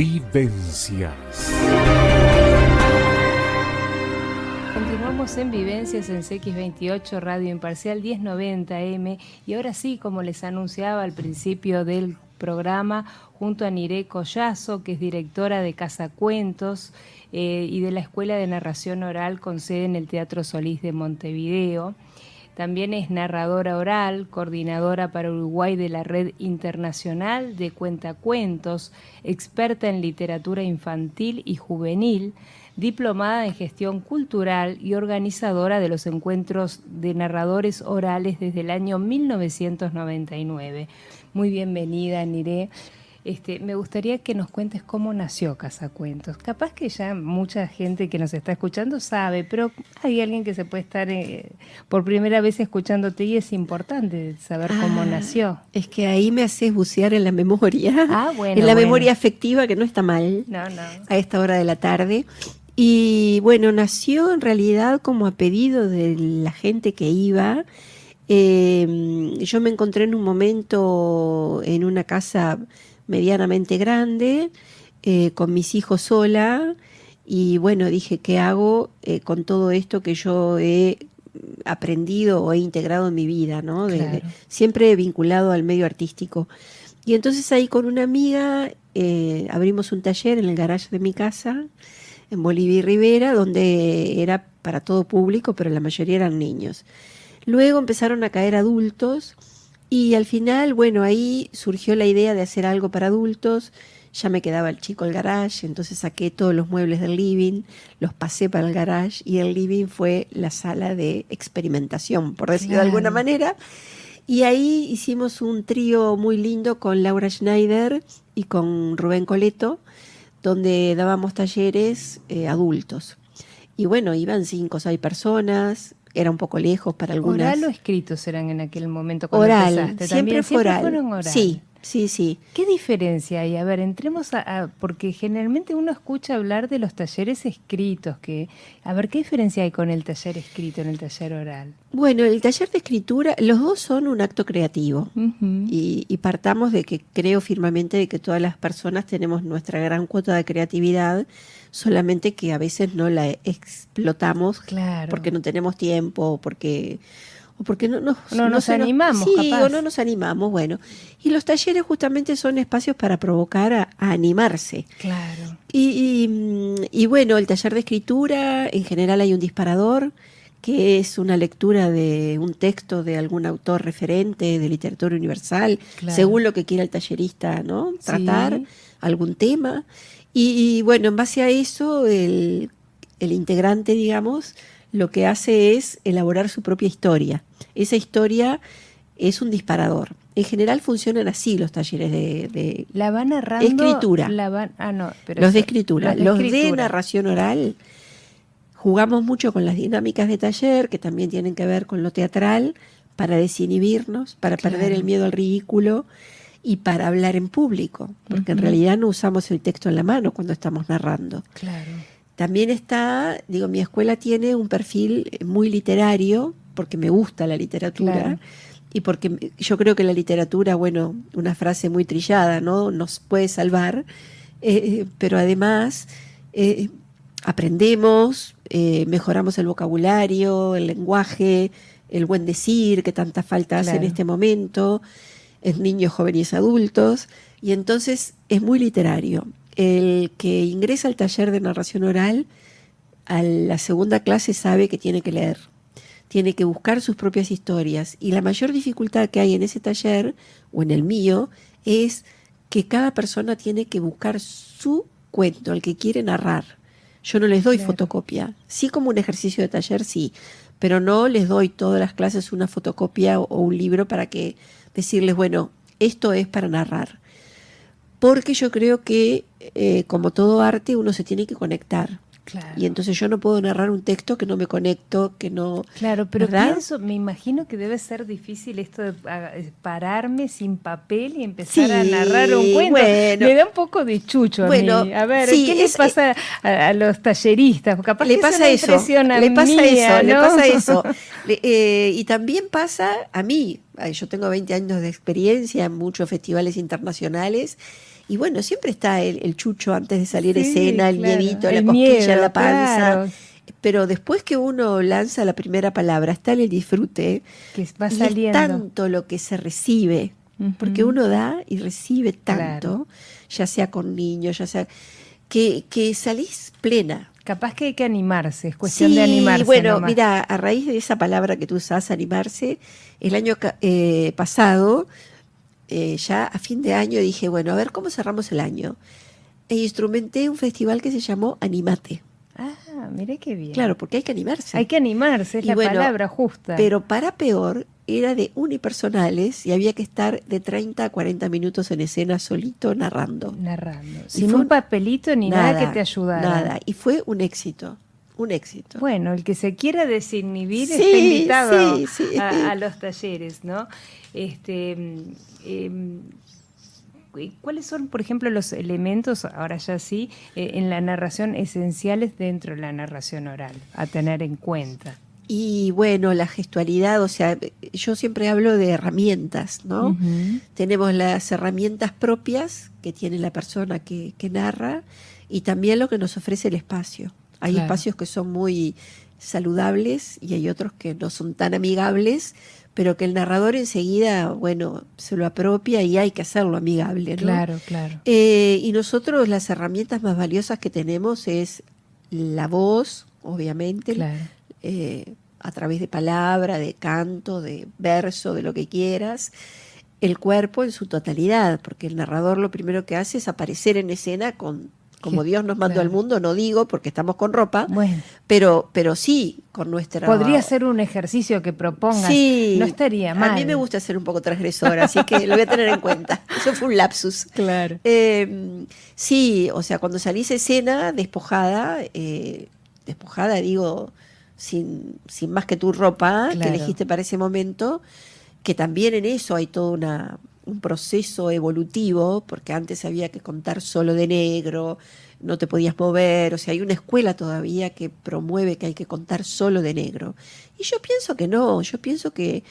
Vivencias. Continuamos en Vivencias en CX28 Radio Imparcial 1090M y ahora sí, como les anunciaba al principio del programa, junto a Niré Collazo, que es directora de Casa Cuentos y de la Escuela de Narración Oral con sede en el Teatro Solís de Montevideo. También es narradora oral, coordinadora para Uruguay de la Red Internacional de Cuentacuentos, experta en literatura infantil y juvenil, diplomada en gestión cultural y organizadora de los encuentros de narradores orales desde el año 1999. Muy bienvenida, Niré. Me gustaría que nos cuentes cómo nació Casacuentos. Capaz que ya mucha gente que nos está escuchando sabe, pero hay alguien que se puede estar por primera vez escuchándote y es importante saber cómo nació. Es que ahí me haces bucear en la memoria, Bueno, en la memoria afectiva, que no está mal no. A esta hora de la tarde. Y bueno, nació en realidad como a pedido de la gente que iba. Yo me encontré en un momento en una casa medianamente grande, con mis hijos sola, y bueno, dije, ¿qué hago con todo esto que yo he aprendido o he integrado en mi vida, ¿no? Claro. Siempre vinculado al medio artístico. Y entonces ahí con una amiga abrimos un taller en el garage de mi casa, en Bolivia y Rivera, donde era para todo público, pero la mayoría eran niños. Luego empezaron a caer adultos y al final, bueno, ahí surgió la idea de hacer algo para adultos. Ya me quedaba el chico el garage, entonces saqué todos los muebles del living, los pasé para el garage y el living fue la sala de experimentación, por decirlo de alguna manera. Y ahí hicimos un trío muy lindo con Laura Schneider y con Rubén Coleto, donde dábamos talleres adultos. Y bueno, iban 5 o 6 personas. Era un poco lejos para algunas. ¿Oral o escritos eran en aquel momento cuando oral, empezaste? Siempre fue oral. Fueron oral. Sí. ¿Qué diferencia hay? A ver, entremos porque generalmente uno escucha hablar de los talleres escritos. A ver, ¿qué diferencia hay con el taller escrito en el taller oral? Bueno, el taller de escritura, los dos son un acto creativo. Uh-huh. Y partamos de que creo firmemente de que todas las personas tenemos nuestra gran cuota de creatividad, solamente que a veces no la explotamos, claro, porque no tenemos tiempo, o porque no nos animamos, sí, capaz. O no nos animamos, bueno. Y los talleres justamente son espacios para provocar a animarse. Claro. Y bueno, el taller de escritura, en general hay un disparador, que es una lectura de un texto de algún autor referente de literatura universal, claro, según lo que quiera el tallerista, ¿no? Tratar algún tema. Y bueno, en base a eso, el integrante, digamos, lo que hace es elaborar su propia historia. Esa historia es un disparador. En general funcionan así los talleres de la va narrando, escritura. Los de escritura. Los de narración oral, jugamos mucho con las dinámicas de taller, que también tienen que ver con lo teatral, para desinhibirnos, para perder el miedo al ridículo y para hablar en público, porque en realidad no usamos el texto en la mano cuando estamos narrando. Claro. También está, mi escuela tiene un perfil muy literario, porque me gusta la literatura, y porque yo creo que la literatura, bueno, una frase muy trillada, ¿no? Nos puede salvar, pero además aprendemos, mejoramos el vocabulario, el lenguaje, el buen decir, que tanta falta hace en este momento, en niños, jóvenes y adultos, y entonces es muy literario. El que ingresa al taller de narración oral, a la segunda clase sabe que tiene que leer, tiene que buscar sus propias historias, y la mayor dificultad que hay en ese taller, o en el mío, es que cada persona tiene que buscar su cuento, el que quiere narrar. Yo no les doy fotocopia, sí como un ejercicio de taller, sí, pero no les doy todas las clases una fotocopia o un libro para que decirles, bueno, esto es para narrar. Porque yo creo que, como todo arte, uno se tiene que conectar. Claro. Y entonces yo no puedo narrar un texto que no me conecto, que no... Claro, pero ¿verdad? me imagino que debe ser difícil esto de pararme sin papel y empezar a narrar un cuento. Bueno, me da un poco de chucho a mí. A ver, ¿qué le pasa a los talleristas? Capaz le que pasa eso, le pasa eso. Y también pasa a mí. Yo tengo 20 años de experiencia en muchos festivales internacionales Y bueno, siempre está el chucho antes de salir a Sí, escena, el claro. miedito, la El cosquilla en miedo, la panza. claro, Pero después que uno lanza la primera palabra, está en el disfrute, que va y es saliendo. tanto lo que se recibe, porque Ujú, uno da y recibe claro. tanto, ya sea con niños, ya sea, que salís plena. Capaz que hay que animarse, es cuestión de Sí, animarse bueno, nomás. mira, a raíz de esa palabra que tú usás, animarse, el año pasado, ya a fin de año, dije, bueno, a ver cómo cerramos el año. E instrumenté un festival que se llamó Animate. Ah, mire qué bien. Claro, porque hay que animarse. Hay que animarse, es Y la bueno, palabra justa. pero para peor, era de unipersonales y había que estar de 30 a 40 minutos en escena solito narrando. Narrando. Y Sin fue un papelito ni nada que te ayudara. Nada. Y fue un éxito, un éxito. Bueno, el que se quiera desinhibir está Sí, invitado sí, sí. a los talleres, ¿no? ¿Cuáles son, por ejemplo, los elementos, ahora ya sí, en la narración esenciales dentro de la narración oral, a tener en cuenta? Y bueno, la gestualidad, o sea, yo siempre hablo de herramientas, ¿no? Ujú. Tenemos las herramientas propias que tiene la persona que narra y también lo que nos ofrece el espacio. Hay Claro. espacios que son muy saludables y hay otros que no son tan amigables, pero que el narrador enseguida, bueno, se lo apropia y hay que hacerlo amigable, ¿no? Claro, claro. Y nosotros las herramientas más valiosas que tenemos es la voz, obviamente, Claro. a través de palabra, de canto, de verso, de lo que quieras, el cuerpo en su totalidad, porque el narrador lo primero que hace es aparecer en escena como Dios nos mandó Claro. al mundo, no digo porque estamos con ropa, Bueno, pero sí con nuestra... podría ser un ejercicio que propongas, Sí, no estaría mal. a mí me gusta ser un poco transgresora, así que lo voy a tener en cuenta. Eso fue un lapsus. Claro. Sí, o sea, cuando salís a escena despojada, digo, sin más que tu ropa que Claro. elegiste para ese momento, que también en eso hay todo un proceso evolutivo, porque antes había que contar solo de negro, no te podías mover, o sea, hay una escuela todavía que promueve que hay que contar solo de negro. Y yo pienso que no, yo pienso que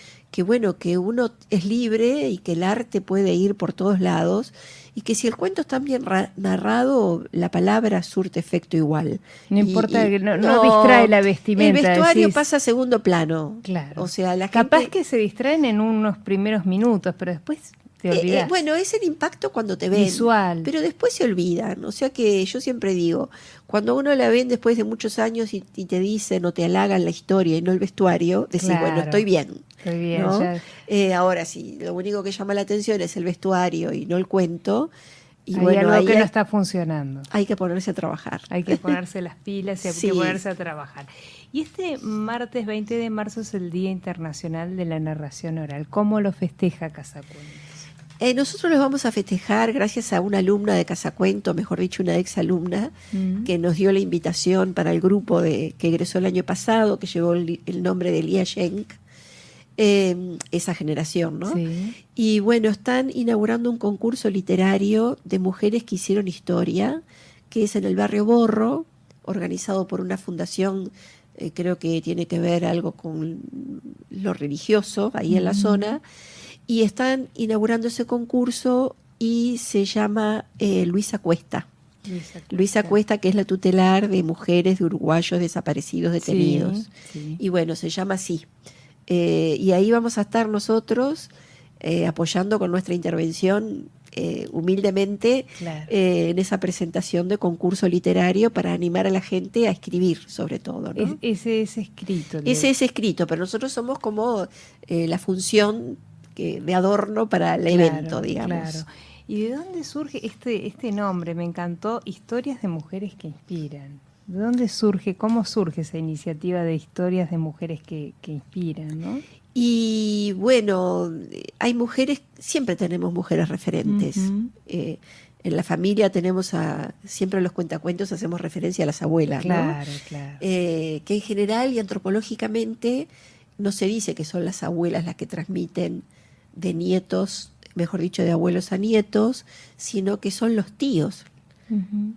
bueno, que uno es libre y que el arte puede ir por todos lados y que si el cuento está bien narrado, la palabra surte efecto igual. No importa, Y no distrae la vestimenta. el vestuario decís. pasa a segundo plano. Claro. O sea, la Capaz gente... que se distraen en unos primeros minutos, pero después te olvidás. bueno, es el impacto cuando te ven. Visual. Pero después se olvidan. O sea que yo siempre digo, cuando uno la ven después de muchos años y te dicen o te halagan la historia y no el vestuario, decís, Claro. bueno, estoy bien. Estoy bien, ¿no? ya. Ahora sí, lo único que llama la atención es el vestuario y no el cuento. Y Hay bueno, algo ahí que no está funcionando. hay que ponerse a trabajar. Hay que ponerse las pilas y hay Sí. que ponerse a trabajar. Y este martes 20 de marzo es el Día Internacional de la Narración Oral. ¿Cómo lo festeja Casacuentos? Nosotros los vamos a festejar gracias a una alumna de Casacuento, mejor dicho, una exalumna, que nos dio la invitación para el grupo que egresó el año pasado, que llevó el nombre de Lia Schenk, esa generación, ¿no? Sí. Y bueno, están inaugurando un concurso literario de mujeres que hicieron historia, que es en el barrio Borro, organizado por una fundación, creo que tiene que ver algo con lo religioso, ahí en la zona, y están inaugurando ese concurso y se llama Luisa Cuesta. Luisa Cuesta, que es la tutelar de mujeres de uruguayos desaparecidos, detenidos. Sí. Y bueno, se llama así. Y ahí vamos a estar nosotros apoyando con nuestra intervención humildemente, Claro. En esa presentación de concurso literario para animar a la gente a escribir, sobre todo, ¿no? Ese es escrito. Ese es escrito, pero nosotros somos como la función de adorno para el evento, digamos. Claro. ¿Y de dónde surge este nombre? Me encantó, Historias de Mujeres que Inspiran. ¿De dónde surge, cómo surge esa iniciativa de historias de mujeres que inspiran, ¿no? Y bueno, hay mujeres, siempre tenemos mujeres referentes. En la familia tenemos siempre en los cuentacuentos hacemos referencia a las abuelas, Claro, ¿no? claro. Que en general y antropológicamente no se dice que son las abuelas las que transmiten de nietos, mejor dicho, de abuelos a nietos, sino que son los tíos.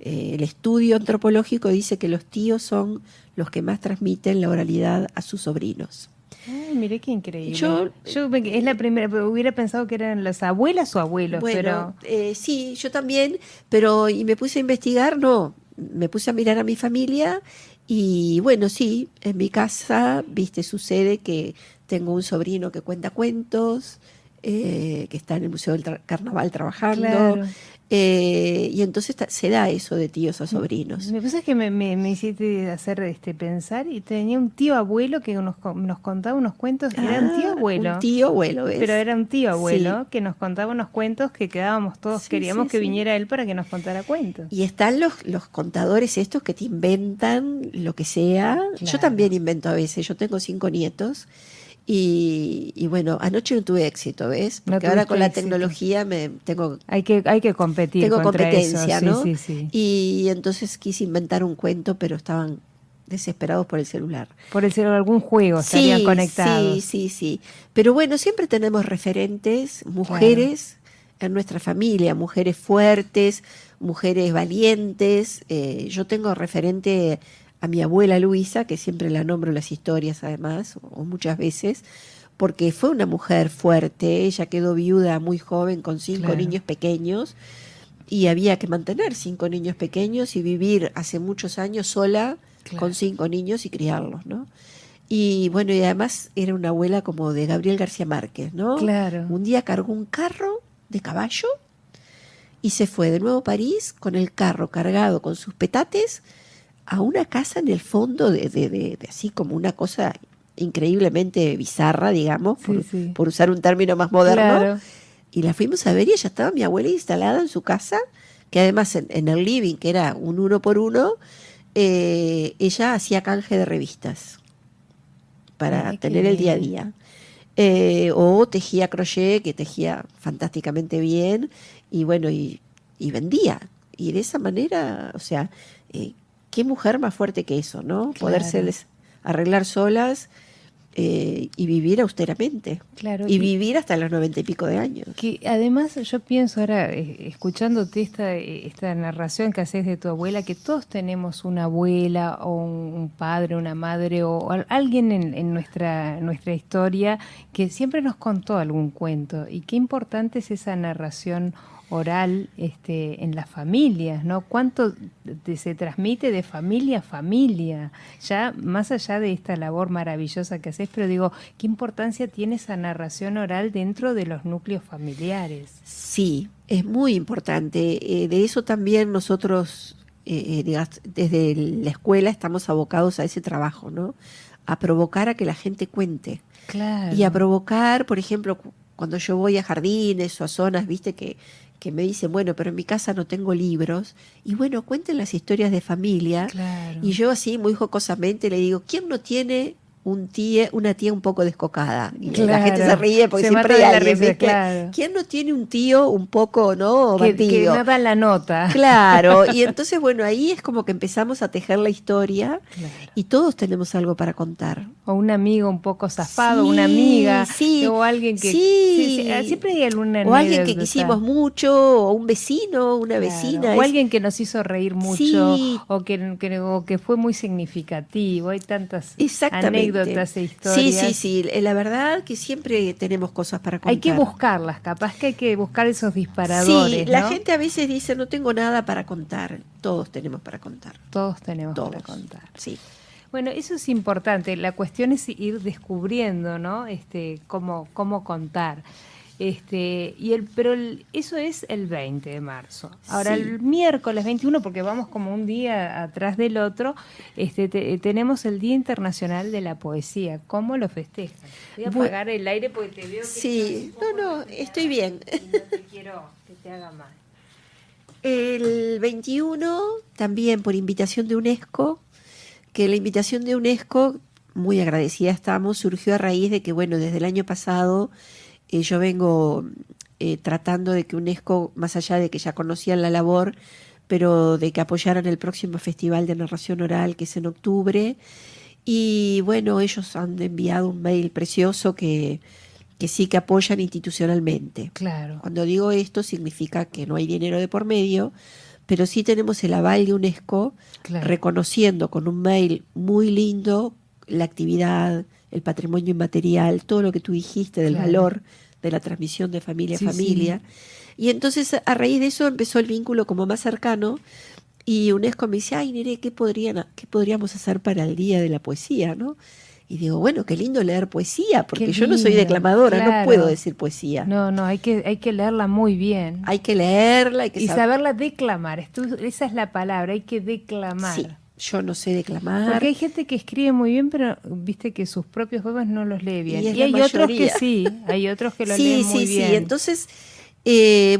El estudio antropológico dice que los tíos son los que más transmiten la oralidad a sus sobrinos. Ay, miré qué increíble. Yo es la primera, pero hubiera pensado que eran las abuelas o abuelos, Bueno, pero sí, yo también, pero y me puse a investigar, no, me puse a mirar a mi familia y bueno, sí, en mi casa, viste, sucede que tengo un sobrino que cuenta cuentos, que está en el Museo del Carnaval trabajando, claro. y entonces se da eso de tíos a sobrinos. Me pasa que me hiciste hacer pensar y tenía un tío abuelo que nos contaba unos cuentos, era un tío Un abuelo, tío abuelo, pero ¿ves? era un tío Sí, abuelo que nos contaba unos cuentos que quedábamos todos, sí, queríamos sí, que sí. viniera él para que nos contara cuentos. Y están los contadores estos que te inventan lo que sea. Yo también Claro. invento a veces. Yo tengo 5 nietos y bueno, anoche no tuve éxito, ¿ves? No Porque ahora con tuviste la éxito. tecnología Hay que competir tengo contra eso, competencia, sí, ¿no? sí, sí. Y entonces quise inventar un cuento, pero estaban desesperados por el celular. Por el ser algún juego estarían Sí, sí, conectados. sí, sí. Pero bueno, siempre tenemos referentes, Claro. mujeres en nuestra familia, mujeres fuertes, mujeres valientes. Yo tengo referente a mi abuela Luisa, que siempre la nombro en las historias además, o muchas veces, porque fue una mujer fuerte. Ella quedó viuda muy joven con 5 niños Claro, pequeños y había que mantener 5 niños pequeños y vivir hace muchos años sola con claro, 5 niños y criarlos, ¿no? Y bueno, y además era una abuela como de Gabriel García Márquez, ¿no? claro. Un día cargó un carro de caballo y se fue de nuevo a París con el carro cargado con sus petates a una casa en el fondo de así como una cosa increíblemente bizarra, digamos, Sí, sí. por usar un término más moderno. Claro. Y la fuimos a ver y ella estaba mi abuela instalada en su casa, que además en el living, que era un 1 por 1, ella hacía canje de revistas para Mira qué tener el día a bien. día. O tejía crochet, que tejía fantásticamente bien, y bueno, y vendía. Y de esa manera, o sea, eh, qué mujer más fuerte que eso, ¿no? Claro, Podérseles arreglar solas, y vivir austeramente. claro. Y Y vivir hasta los 90 y pico de años. que además yo pienso ahora, escuchándote esta narración que haces de tu abuela, que todos tenemos una abuela o un padre, una madre o alguien en nuestra historia que siempre nos contó algún cuento. Y qué importante es esa narración oral en las familias, ¿no? Cuánto se transmite de familia a familia, ya más allá de esta labor maravillosa que haces, pero digo, ¿qué importancia tiene esa narración oral dentro de los núcleos familiares? Sí, es muy importante. De eso también nosotros, desde la escuela, estamos abocados a ese trabajo, ¿no? A provocar a que la gente cuente. Y a Claro, provocar, por ejemplo, cuando yo voy a jardines o a zonas, viste, que me dicen, bueno, pero en mi casa no tengo libros. Y bueno, cuenten las historias de familia. Y claro, yo así, muy jocosamente, le digo, ¿quién no tiene una tía un poco descocada? Y la gente se claro. ríe porque Se mata siempre hay de la alguien, risa, ¿viste? claro. ¿Quién no tiene un tío un poco, no, Que bandido? no dan la nota. Claro, y entonces, bueno, ahí es como que empezamos a tejer la historia Claro. y todos tenemos algo para contar. O un amigo un poco zafado, una Sí, amiga, sí, o alguien que... Sí, sí, sí. siempre hay alguna O alguien que quisimos anécdota. mucho, o un vecino, una Claro, vecina. o alguien que nos hizo reír mucho Sí, o que fue muy significativo. Hay tantas exactamente. anécdotas e Sí, sí, historias. sí. La verdad que siempre tenemos cosas para Hay que contar. buscarlas, capaz que hay que buscar esos Sí, disparadores, la ¿no? gente a veces dice, no tengo nada para contar. Todos tenemos para contar. Todos tenemos para Todos. contar. Sí. Bueno, eso es importante. La cuestión es ir descubriendo, ¿no? Cómo contar. Eso es el 20 de marzo. Ahora, Sí. el miércoles 21, porque vamos como un día atrás del otro, tenemos el Día Internacional de la Poesía. ¿Cómo lo festejan? Voy a Bu- apagar el aire porque te veo que estás un sí. poco No, no, estoy resfriada bien. y no te quiero que te haga mal. El 21, también por invitación de UNESCO, que la invitación de UNESCO, muy agradecida estamos, surgió a raíz de que, bueno, desde el año pasado yo vengo tratando de que UNESCO, más allá de que ya conocían la labor, pero de que apoyaran el próximo Festival de Narración Oral, que es en octubre. Y bueno, ellos han enviado un mail precioso que sí que apoyan institucionalmente. Claro, Cuando digo esto significa que no hay dinero de por medio, pero sí tenemos el aval de UNESCO claro. reconociendo con un mail muy lindo la actividad, el patrimonio inmaterial, todo lo que tú dijiste del valor de la transmisión de familia a familia. Y entonces a raíz de eso empezó el vínculo como más cercano, y UNESCO me dice, ay, Nere, ¿qué podríamos hacer para el Día de la Poesía, ¿no? Y digo, bueno, qué lindo leer poesía, porque yo no soy declamadora, no puedo decir poesía. No, hay que leerla muy bien. Hay que leerla, hay que saberla declamar. Esa es la palabra, hay que declamar. Sí, yo no sé declamar. Porque hay gente que escribe muy bien, pero viste que sus propios poemas no los lee bien. Y hay otros que sí, hay otros que lo leen muy bien. Sí, entonces,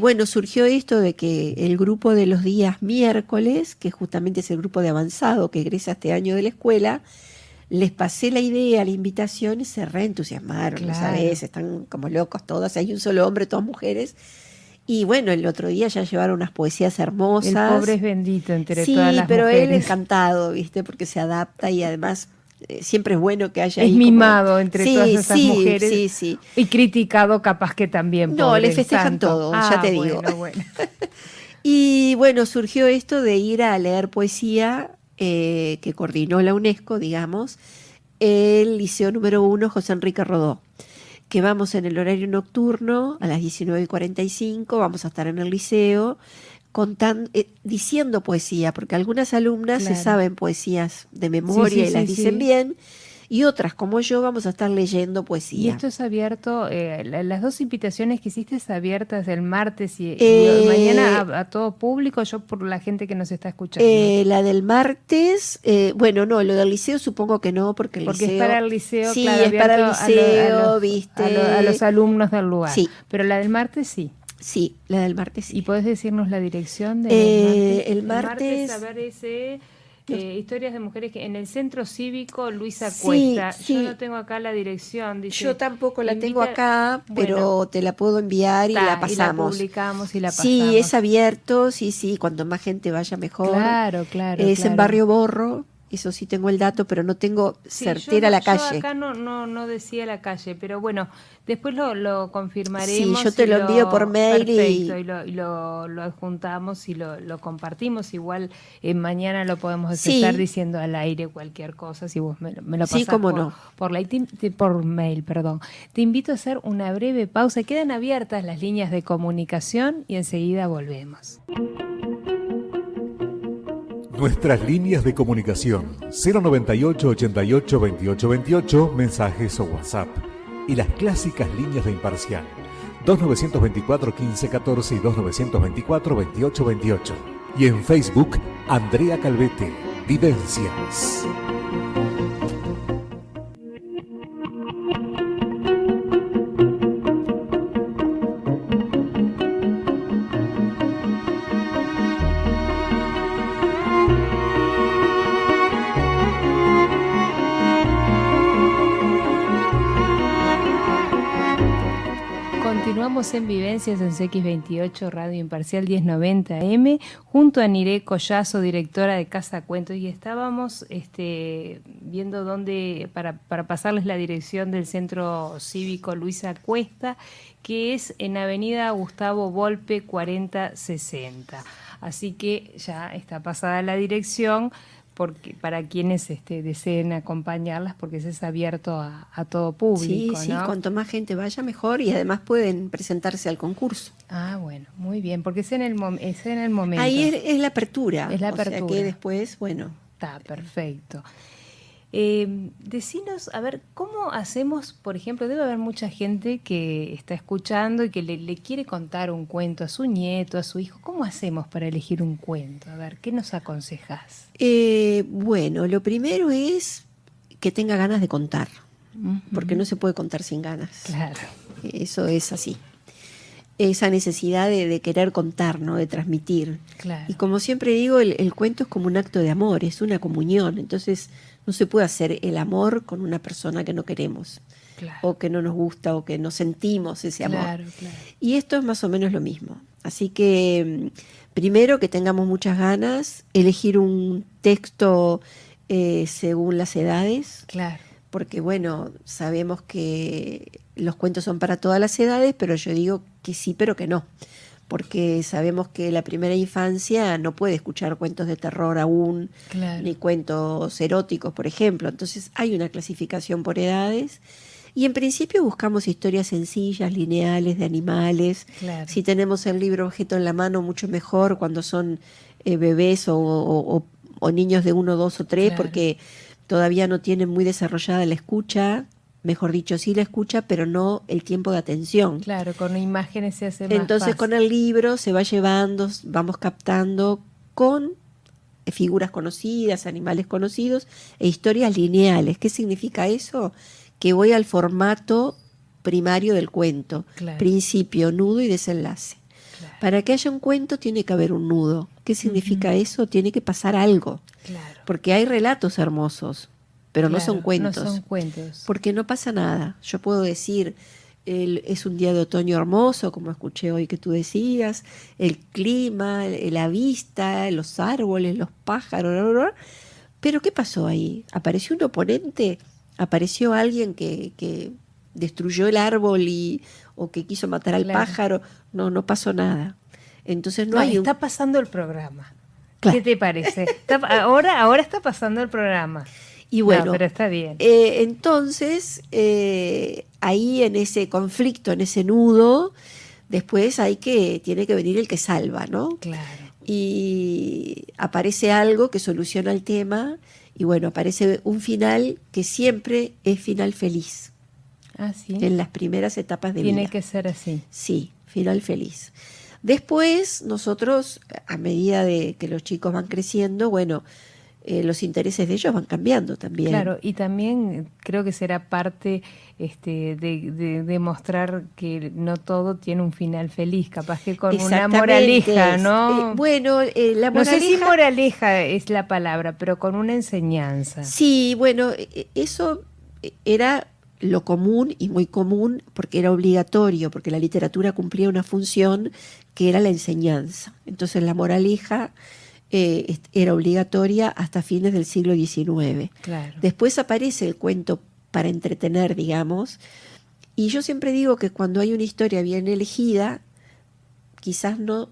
bueno, surgió esto de que el grupo de los días miércoles, que justamente es el grupo de avanzado que egresa este año de la escuela, les pasé la idea, la invitación, y se reentusiasmaron, ¿sabes? Están como locos todos, hay un solo hombre, todas mujeres. Y bueno, el otro día ya llevaron unas poesías hermosas. El pobre es bendito entre todas las mujeres. Sí, pero él encantado, ¿viste? Porque se adapta y además siempre es bueno que haya... Es mimado entre todas esas mujeres. Sí. Y criticado capaz que también. No, le festejan todo, ya te digo. Bueno. Y bueno, surgió esto de ir a leer poesía que coordinó la UNESCO, digamos, el Liceo número 1 José Enrique Rodó, que vamos en el horario nocturno a las 19:45, vamos a estar en el liceo diciendo poesía, porque algunas alumnas se saben poesías de memoria y las dicen bien, y otras, como yo, vamos a estar leyendo poesía. Y esto es abierto, las dos invitaciones que hiciste es abiertas el martes y mañana a todo público, yo por la gente que nos está escuchando. La del martes, bueno, no, lo del liceo supongo que no, porque liceo... Porque es para el liceo, sí, es para el liceo, ¿viste? A los alumnos del lugar. Sí. Pero la del martes sí. Sí, la del martes sí. ¿Y podés decirnos la dirección del martes? El martes... a ver, ese... historias de mujeres que en el Centro Cívico Luisa Cuesta. Yo no tengo acá la dirección. Dice, yo tampoco la tengo acá, pero te la puedo enviar y la pasamos. Y la publicamos y la pasamos. Sí, es abierto, sí, cuanto más gente vaya mejor. Claro. Es en Barrio Borro, eso sí tengo el dato, pero no tengo certera la calle. Yo acá no decía la calle, pero bueno, después lo confirmaremos. Sí, yo te lo envío por mail. Perfecto, y lo adjuntamos y lo compartimos. Igual mañana lo podemos estar diciendo al aire cualquier cosa, si vos me lo pasás por mail, perdón. Te invito a hacer una breve pausa. Quedan abiertas las líneas de comunicación y enseguida volvemos. Nuestras líneas de comunicación 098 88 28 28, mensajes o WhatsApp, y las clásicas líneas de Imparcial 2924 15 14 y 2924 28 28, y en Facebook Andrea Calvete, Vivencias. Continuamos en Vivencias en CX28 Radio Imparcial 1090M junto a Niré Collazo, directora de Casa Cuentos, y estábamos viendo dónde para pasarles la dirección del Centro Cívico Luisa Cuesta, que es en Avenida Gustavo Volpe 4060. Así que ya está pasada la dirección, porque para quienes deseen acompañarlas, porque eso es abierto a todo público. Sí, ¿no? Cuanto más gente vaya mejor, y además pueden presentarse al concurso. Ah, bueno, muy bien, porque es en el momento. Ahí es la apertura. Es la apertura. O sea que después, bueno. Está perfecto. Decinos, a ver, ¿cómo hacemos? Por ejemplo, debe haber mucha gente que está escuchando y que le quiere contar un cuento a su nieto, a su hijo. ¿Cómo hacemos para elegir un cuento? A ver, ¿qué nos aconsejás? Bueno, lo primero es que tenga ganas de contar, porque no se puede contar sin ganas. Claro. Eso es así. Esa necesidad de querer contar, ¿no? De transmitir. Claro. Y como siempre digo, el cuento es como un acto de amor, es una comunión. Entonces no se puede hacer el amor con una persona que no queremos, claro, o que no nos gusta, o que no sentimos ese amor. Claro. Y esto es más o menos lo mismo. Así que primero que tengamos muchas ganas, elegir un texto según las edades. Claro. Porque bueno, sabemos que los cuentos son para todas las edades, pero yo digo que sí, pero que no. porque sabemos que la primera infancia no puede escuchar cuentos de terror aún, Claro. ni cuentos eróticos, por ejemplo. Entonces hay una clasificación por edades y en principio buscamos historias sencillas, lineales, de animales. Claro. Si tenemos el libro objeto en la mano, mucho mejor cuando son bebés o niños de 1, 2 o 3, Claro. porque todavía no tienen muy desarrollada la escucha. Mejor dicho, sí la escucha, pero no el tiempo de atención. Claro, con imágenes se hace más Entonces fácil. con el libro se va llevando, vamos captando con figuras conocidas, animales conocidos e historias lineales. ¿Qué significa eso? Que voy al formato primario del cuento, Claro. principio, nudo y desenlace. Claro. Para que haya un cuento tiene que haber un nudo. ¿Qué significa eso? Tiene que pasar algo, Claro. porque hay relatos hermosos, pero no son Claro, cuentos. No son cuentos. Porque no pasa nada. Yo puedo decir, es un día de otoño hermoso, como escuché hoy que tú decías, el clima, la vista, los árboles, los pájaros, bla, bla, bla. Pero ¿qué pasó ahí? ¿Apareció un oponente? ¿Apareció alguien que destruyó el árbol o que quiso matar al Claro. pájaro? No pasó nada. Entonces no No, hay está pasando el programa. Claro. ¿Qué te parece? Ahora está pasando el programa. Y bueno, No, pero está bien. Entonces, ahí en ese conflicto, en ese nudo, después tiene que venir el que salva, ¿no? Claro. Y aparece algo que soluciona el tema, y bueno, aparece un final que siempre es final feliz, Ah, sí. en las primeras etapas de Tiene vida. que ser así. Sí, final feliz. Después, nosotros, a medida de que los chicos van creciendo, bueno, los intereses de ellos van cambiando también. Claro, y también creo que será parte de mostrar que no todo tiene un final feliz, capaz que con una Exactamente. moraleja, ¿no? Bueno, la No sé si moraleja... moraleja es la palabra, pero con una enseñanza. Sí, bueno, eso era lo común y muy común porque era obligatorio, porque la literatura cumplía una función que era la enseñanza. Entonces la moraleja era obligatoria hasta fines del siglo XIX. Claro. Después aparece el cuento para entretener, digamos, y yo siempre digo que cuando hay una historia bien elegida, quizás no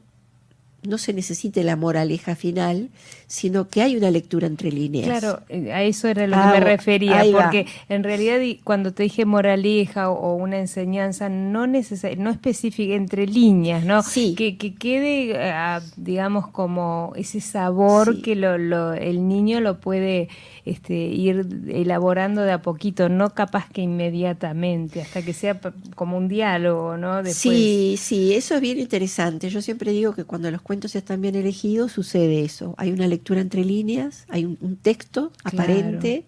se necesite la moraleja final, sino que hay una lectura entre líneas. Claro, a eso era lo que me refería, ahí va. porque en realidad cuando te dije moraleja o una enseñanza, no específica, entre líneas, ¿no? Sí. Que quede, digamos, como ese sabor Sí. que el niño lo puede ir elaborando de a poquito, no capaz que inmediatamente, hasta que sea como un diálogo, ¿no? Después. Sí, eso es bien interesante. Yo siempre digo que cuando los cuentos están bien elegidos sucede eso. Hay una lectura entre líneas, hay un texto aparente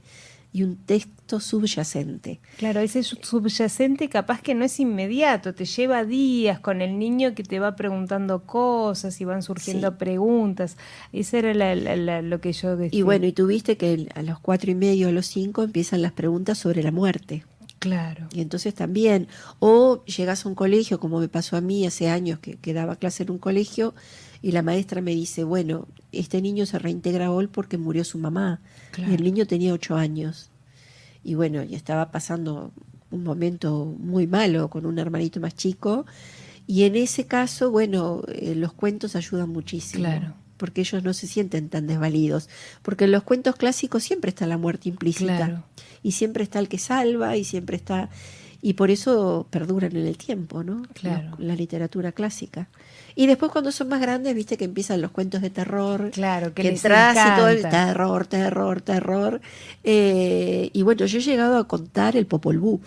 y un texto subyacente. Claro, ese subyacente capaz que no es inmediato, te lleva días con el niño que te va preguntando cosas y van surgiendo preguntas. Eso era lo que yo decía. Y bueno, y tuviste que a los 4:30, a los 5 empiezan las preguntas sobre la muerte. Claro. Y entonces también, o llegas a un colegio, como me pasó a mí hace años que daba clase en un colegio, y la maestra me dice, bueno, este niño se reintegra hoy porque murió su mamá. Claro. Y el niño tenía 8 años. Y bueno, y estaba pasando un momento muy malo con un hermanito más chico. Y en ese caso, bueno, los cuentos ayudan muchísimo. Claro. Porque ellos no se sienten tan desvalidos. Porque en los cuentos clásicos siempre está la muerte implícita. Claro. Y siempre está el que salva, y siempre está... Y por eso perduran en el tiempo, ¿no? Claro. La literatura clásica. Y después cuando son más grandes, viste que empiezan los cuentos de terror. Claro, que les entras y todo el encanta. terror. Y bueno, yo he llegado a contar el Popol Vuh,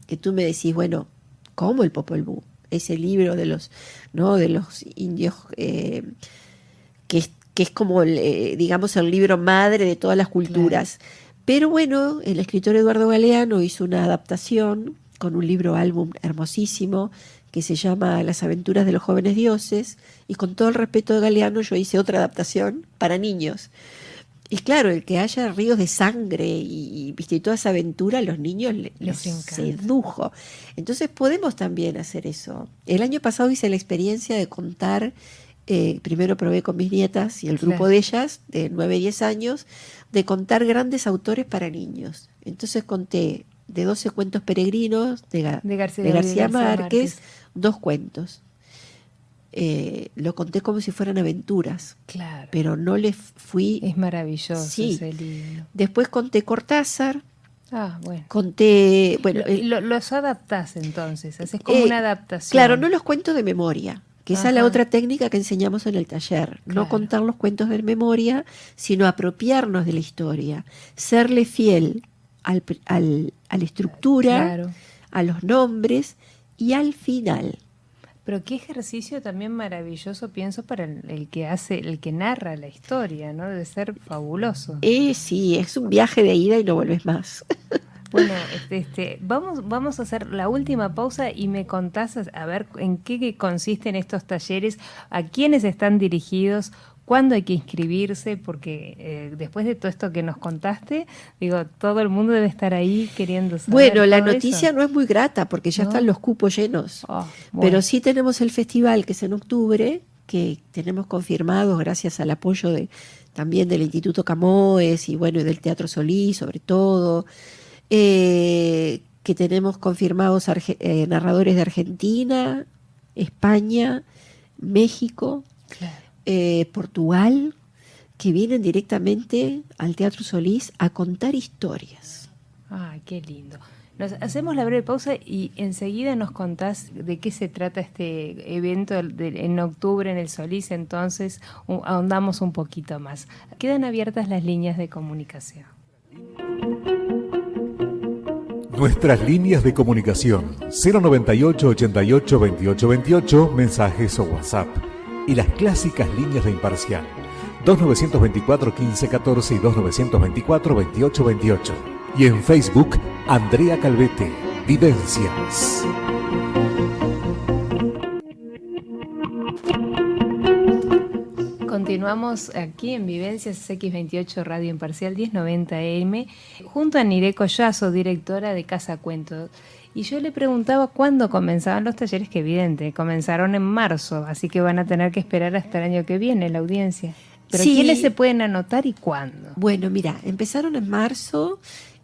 que tú me decís, bueno, ¿cómo el Popol Vuh? Ese libro de los indios, que es como, digamos, el libro madre de todas las culturas. Claro. Pero bueno, el escritor Eduardo Galeano hizo una adaptación con un libro álbum hermosísimo que se llama Las aventuras de los jóvenes dioses, y con todo el respeto de Galeano yo hice otra adaptación para niños. Y claro, el que haya ríos de sangre y viste, y toda esa aventura a los niños les sedujo. Entonces podemos también hacer eso. El año pasado hice la experiencia de contar, primero probé con mis nietas y el grupo de ellas, de 9 y 10 años, de contar grandes autores para niños. Entonces conté de 12 cuentos peregrinos de García Márquez, 2 cuentos. lo conté como si fueran aventuras. Claro. Pero no le fui... Es maravilloso sí. ese libro. Después conté Cortázar. Ah, bueno. Conté... Bueno, los adaptás entonces, haces como una adaptación. Claro, no los cuento de memoria, que esa es la Ajá. otra técnica que enseñamos en el taller. Claro. No contar los cuentos de memoria, sino apropiarnos de la historia. Serle fiel a la estructura, Claro. a los nombres y al final. Pero qué ejercicio también maravilloso, pienso, para el que narra la historia, ¿no? Debe ser fabuloso. Sí, es un viaje de ida y no vuelves más. Bueno, vamos a hacer la última pausa y me contás a ver en qué consisten estos talleres, a quiénes están dirigidos, cuándo hay que inscribirse, porque después de todo esto que nos contaste, digo, todo el mundo debe estar ahí queriendo saber. Bueno, la todo noticia eso. no es muy grata porque ya ¿No? están los cupos llenos. Oh, bueno. Pero sí tenemos el festival que es en octubre, que tenemos confirmados gracias al apoyo también del Instituto Camoes y bueno, y del Teatro Solís sobre todo. Que tenemos confirmados narradores de Argentina, España, México, Claro. Portugal, que vienen directamente al Teatro Solís a contar historias. Ay, qué lindo. Nos hacemos la breve pausa y enseguida nos contás de qué se trata este evento en octubre en el Solís, entonces ahondamos un poquito más. Quedan abiertas las líneas de comunicación. Nuestras líneas de comunicación 098 88 28 28, mensajes o WhatsApp. Y las clásicas líneas de Imparcial 2924 15 14 y 2924 28 28. Y en Facebook, Andrea Calvete, Vivencias. Continuamos aquí en Vivencias X28 Radio Imparcial 1090 AM junto a Niré Collazo, directora de Casa Cuentos. Y yo le preguntaba cuándo comenzaban los talleres, que evidente, comenzaron en marzo, así que van a tener que esperar hasta el año que viene la audiencia. Pero Sí. ¿quiénes se pueden anotar y cuándo? Bueno, mira, empezaron en marzo,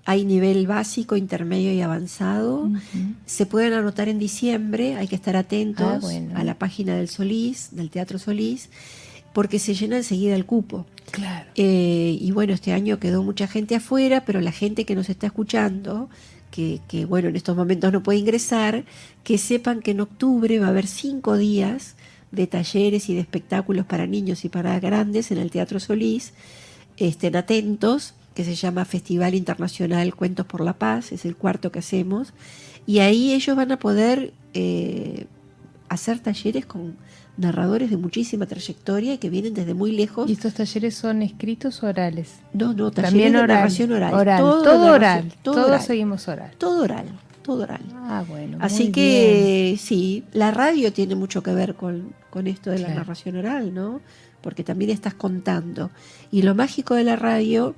hay nivel básico, intermedio y avanzado. Ujú. Se pueden anotar en diciembre, hay que estar atentos bueno. a la página del Solís, del Teatro Solís, porque se llena enseguida el cupo. Claro. Y bueno, este año quedó mucha gente afuera, pero la gente que nos está escuchando, que bueno, en estos momentos no puede ingresar, que sepan que en octubre va a haber 5 días de talleres y de espectáculos para niños y para grandes en el Teatro Solís. Estén atentos, que se llama Festival Internacional Cuentos por la Paz, es el 4º que hacemos, y ahí ellos van a poder hacer talleres con narradores de muchísima trayectoria y que vienen desde muy lejos. ¿Y estos talleres son escritos o orales? No, talleres También de oral. narración oral. Todo narración, oral. Todos oral. seguimos oral. Todo oral, todo oral. Ah, bueno. Así muy que bien. sí, la radio tiene mucho que ver con esto de la Claro. narración oral, ¿no? Porque también estás contando. Y lo mágico de la radio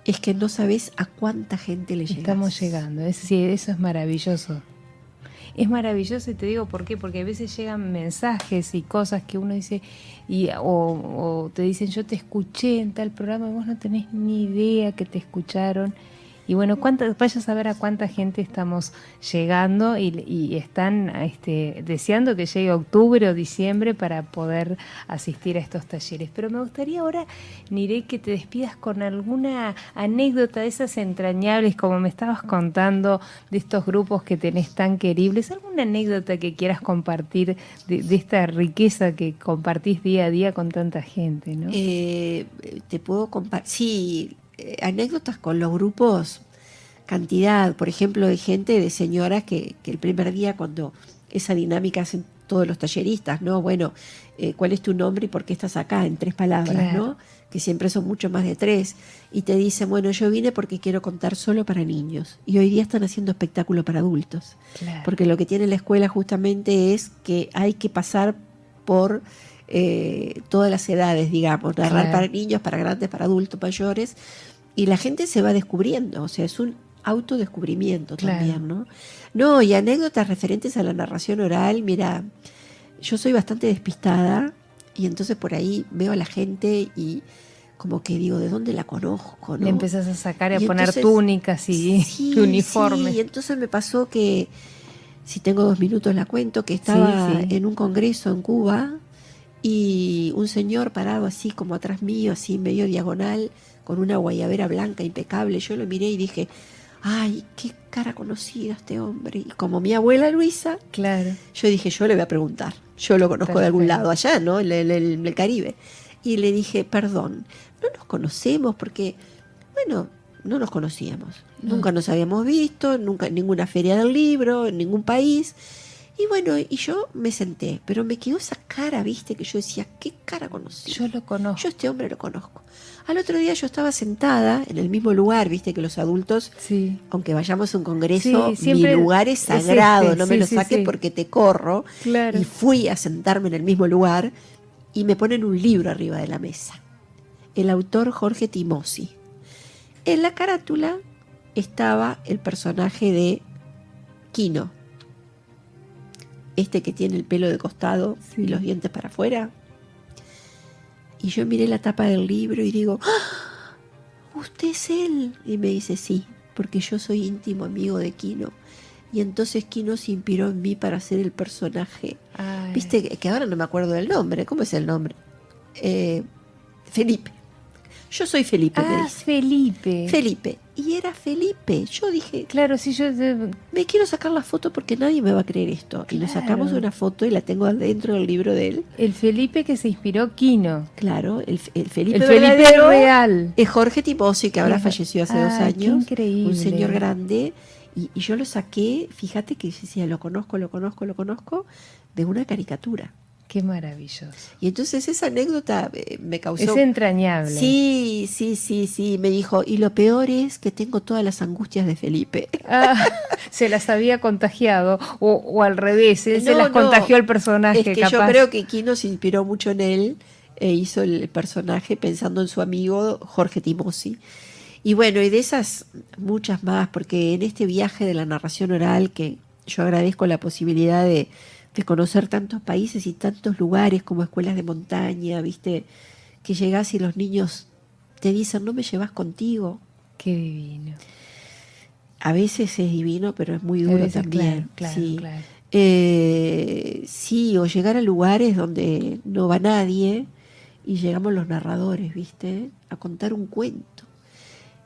es que no sabes a cuánta gente le llegas. Estamos llegando. Sí, eso es maravilloso. Es maravilloso y te digo por qué, porque a veces llegan mensajes y cosas que uno dice, o te dicen yo te escuché en tal programa y vos no tenés ni idea que te escucharon. Y bueno, vaya a saber a cuánta gente estamos llegando y están deseando que llegue octubre o diciembre para poder asistir a estos talleres. Pero me gustaría ahora, Niré, que te despidas con alguna anécdota de esas entrañables, como me estabas contando, de estos grupos que tenés tan queribles. ¿Alguna anécdota que quieras compartir de esta riqueza que compartís día a día con tanta gente, ¿no? Te puedo compartir, sí, anécdotas con los grupos, cantidad, por ejemplo, de gente, de señoras que el primer día, cuando esa dinámica hacen todos los talleristas, ¿no? Bueno, ¿cuál es tu nombre y por qué estás acá? En 3 palabras, Claro. ¿no? Que siempre son mucho más de 3. Y te dicen, bueno, yo vine porque quiero contar solo para niños. Y hoy día están haciendo espectáculo para adultos. Claro. Porque lo que tiene la escuela justamente es que hay que pasar por todas las edades, digamos, narrar Claro. para niños, para grandes, para adultos, mayores, y la gente se va descubriendo, o sea, es un autodescubrimiento Claro. también, ¿no? No, y anécdotas referentes a la narración oral, mira, yo soy bastante despistada, y entonces por ahí veo a la gente y como que digo, ¿de dónde la conozco? ¿no? Le empezás a sacar y a Y poner entonces- túnicas y Sí, uniformes. sí, y entonces me pasó que si tengo 2 minutos la cuento, que estaba Sí, sí. en un congreso en Cuba y un señor parado así como atrás mío, así medio diagonal, con una guayabera blanca impecable. Yo lo miré y dije, ay, qué cara conocida este hombre. Y como mi abuela Luisa, Claro. yo dije, yo le voy a preguntar. Yo lo conozco de algún Perfecto. lado, allá, ¿no? En el Caribe. Y le dije, perdón, no nos conocemos porque, bueno, no nos conocíamos. No. Nunca nos habíamos visto, nunca en ninguna feria del libro, en ningún país. Y bueno, y yo me senté, pero me quedó esa cara, viste, que yo decía, qué cara conocida. Yo lo conozco. Yo a este hombre lo conozco. Al otro día yo estaba sentada en el mismo lugar, viste que los adultos, Sí. aunque vayamos a un congreso, Sí, siempre mi lugar es es sagrado, este, no me sí, lo sí, saques sí. porque te corro. Claro. Y fui a sentarme en el mismo lugar y me ponen un libro arriba de la mesa. El autor Jorge Timossi. En la carátula estaba el personaje de Quino. Este que tiene el pelo de costado Sí. y los dientes para afuera. Y yo miré la tapa del libro y digo, ¡ah! ¿Usted es él? Y me dice, sí, porque yo soy íntimo amigo de Quino. Y entonces Quino se inspiró en mí para hacer el personaje. Ay. Viste que ahora no me acuerdo del nombre. ¿Cómo es el nombre? Felipe. Yo soy Felipe, me Ah, dice. Felipe. Felipe. Y era Felipe. Yo dije, Claro, sí, yo... me quiero sacar la foto porque nadie me va a creer esto. Y nos Claro. sacamos una foto y la tengo dentro del libro de él. El Felipe que se inspiró Quino. Claro, el Felipe El Felipe verdadero real. es Jorge Timossi, que ahora Qué- falleció hace 2 Ay, qué años. increíble. Un señor grande. Y yo lo saqué, fíjate que decía, lo conozco, de una caricatura. Qué maravilloso. Y entonces esa anécdota me causó... Es entrañable. Sí, me dijo, y lo peor es que tengo todas las angustias de Felipe. Ah, se las había contagiado. O al revés, él se No, las no, contagió al personaje. Es que yo capaz. creo que Quino se inspiró mucho en él e hizo el personaje pensando en su amigo Jorge Timossi. Y bueno, y de esas muchas más, porque en este viaje de la narración oral, que yo agradezco la posibilidad de conocer tantos países y tantos lugares como escuelas de montaña, viste, que llegás y los niños te dicen, no me llevas contigo. Qué divino. A veces es divino, pero es muy A duro veces, también. claro, Sí. claro. Sí, o llegar a lugares donde no va nadie y llegamos los narradores, ¿viste? A contar un cuento.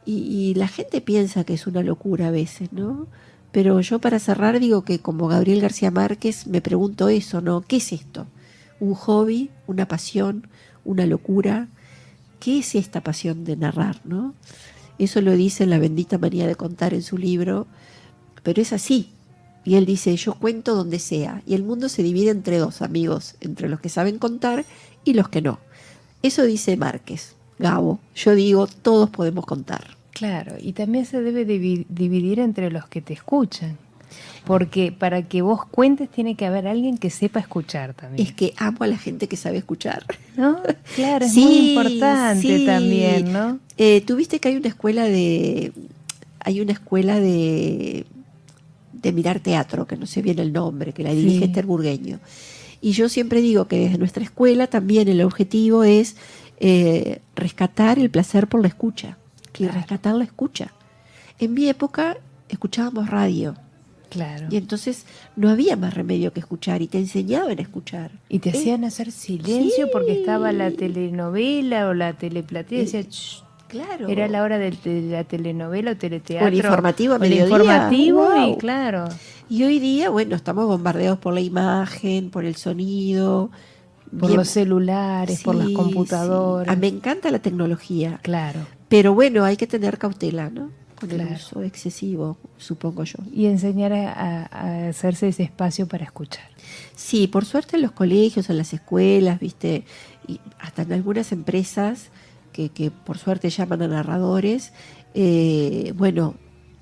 Y la gente piensa que es una locura a veces, ¿no? Pero yo para cerrar digo que como Gabriel García Márquez me pregunto eso, ¿no? ¿Qué es esto? ¿Un hobby? ¿Una pasión? ¿Una locura? ¿Qué es esta pasión de narrar, no? Eso lo dice en La bendita manía de contar en su libro, pero es así. Y él dice, yo cuento donde sea. Y el mundo se divide entre dos, amigos, entre los que saben contar y los que no. Eso dice Márquez, Gabo. Yo digo, todos podemos contar. Claro, y también se debe dividir entre los que te escuchan. Porque para que vos cuentes tiene que haber alguien que sepa escuchar también. Es que amo a la gente que sabe escuchar. ¿No? Claro, es Sí, muy importante sí. también, ¿no? Tú viste que hay una escuela de mirar teatro, que no sé bien el nombre, que la dirige Sí. Esther Burgueño. Y yo siempre digo que desde nuestra escuela también el objetivo es rescatar el placer por la escucha. Claro. Y rescatar la escucha. En mi época escuchábamos radio. Claro. Y entonces no había más remedio que escuchar y te enseñaban a escuchar. Y te hacían hacer silencio sí. porque estaba la telenovela o la teleplatea. Decía, "Shh". Claro. Era la hora de la telenovela o teleteatro. O el informativo a o el mediodía. informativo Wow. y claro. Y hoy día, bueno, estamos bombardeados por la imagen, por el sonido. Por los celulares, por las Sí, computadoras. sí. Me encanta la tecnología. Claro. Pero bueno, hay que tener cautela, ¿no? Con el Claro. uso excesivo, supongo yo. Y enseñar a hacerse ese espacio para escuchar. Sí, por suerte en los colegios, en las escuelas, viste, y hasta en algunas empresas que por suerte llaman a narradores, bueno,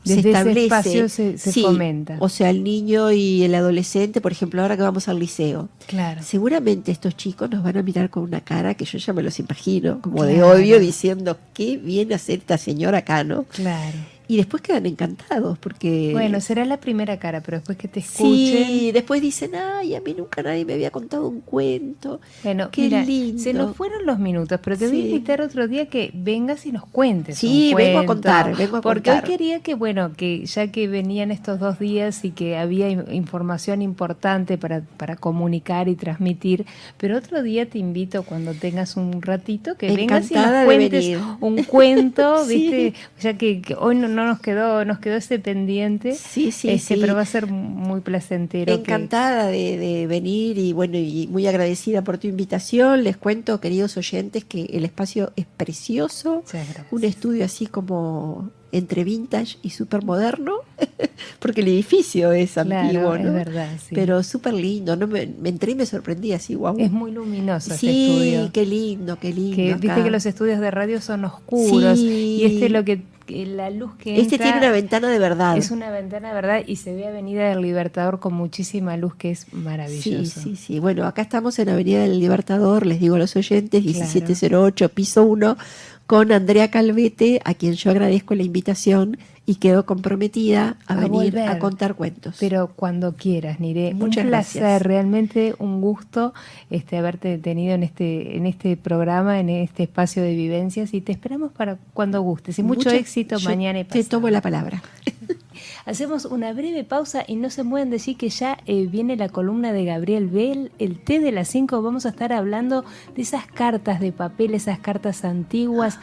Desde se ese establece. espacio se sí, fomenta. O sea, el niño y el adolescente, por ejemplo, ahora que vamos al liceo. Claro. Seguramente estos chicos nos van a mirar con una cara que yo ya me los imagino, como de Claro. odio, diciendo, qué viene a hacer esta señora acá, ¿no? Claro. y después quedan encantados porque... Bueno, será la primera cara, pero después que te escuchen... Sí, después dicen, ay, a mí nunca nadie me había contado un cuento. Bueno, qué mira, lindo. se nos fueron los minutos, pero te voy a Sí. invitar otro día que vengas y nos cuentes Sí, un vengo a cuento. contar, Porque hoy quería que, bueno, que ya que venían estos 2 días y que había información importante para comunicar y transmitir, pero otro día te invito cuando tengas un ratito que vengas y nos Encantada de cuentes venir. un cuento, Sí. ¿viste? Ya que hoy no nos quedó ese pendiente, Sí, sí, sí. pero va a ser muy placentero. Encantada de venir y bueno, y muy agradecida por tu invitación. Les cuento, queridos oyentes, que el espacio es precioso, Muchas gracias. un estudio así como entre vintage y súper moderno, porque el edificio es Claro, antiguo, ¿no? es verdad, sí. Pero súper lindo, ¿no? Me entré y me sorprendí así, guau. Es muy luminoso este Sí, estudio. qué lindo, qué lindo. Que viste acá. que los estudios de radio son oscuros Sí. y este lo que la luz que entra Este tiene una ventana de verdad. es una ventana, ¿verdad? Y se ve Avenida del Libertador con muchísima luz, que es maravilloso. Sí, sí, sí. Bueno, acá estamos en Avenida del Libertador, les digo a los oyentes, 1708, piso 1, con Andrea Calvete, a quien yo agradezco la invitación y quedo comprometida a venir volver. a contar cuentos. Pero cuando quieras, Niré. Muchas un placer, gracias. realmente un gusto haberte tenido en este programa, en este espacio de vivencias, y te esperamos para cuando gustes. Y mucho éxito yo mañana y te pasado. tomo la palabra. Hacemos una breve pausa y no se pueden decir que ya viene la columna de Gabriel Bell, el té de las 5. Vamos a estar hablando de esas cartas de papel, esas cartas antiguas,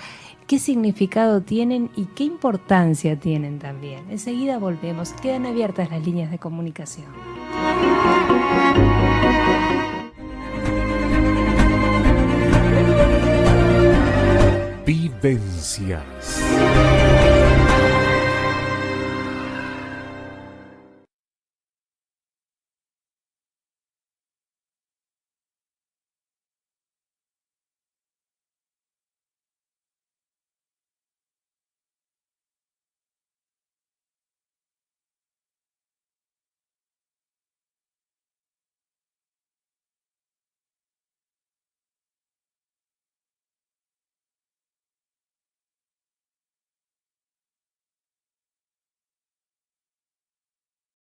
qué significado tienen y qué importancia tienen también. Enseguida volvemos, quedan abiertas las líneas de comunicación. Vivencias.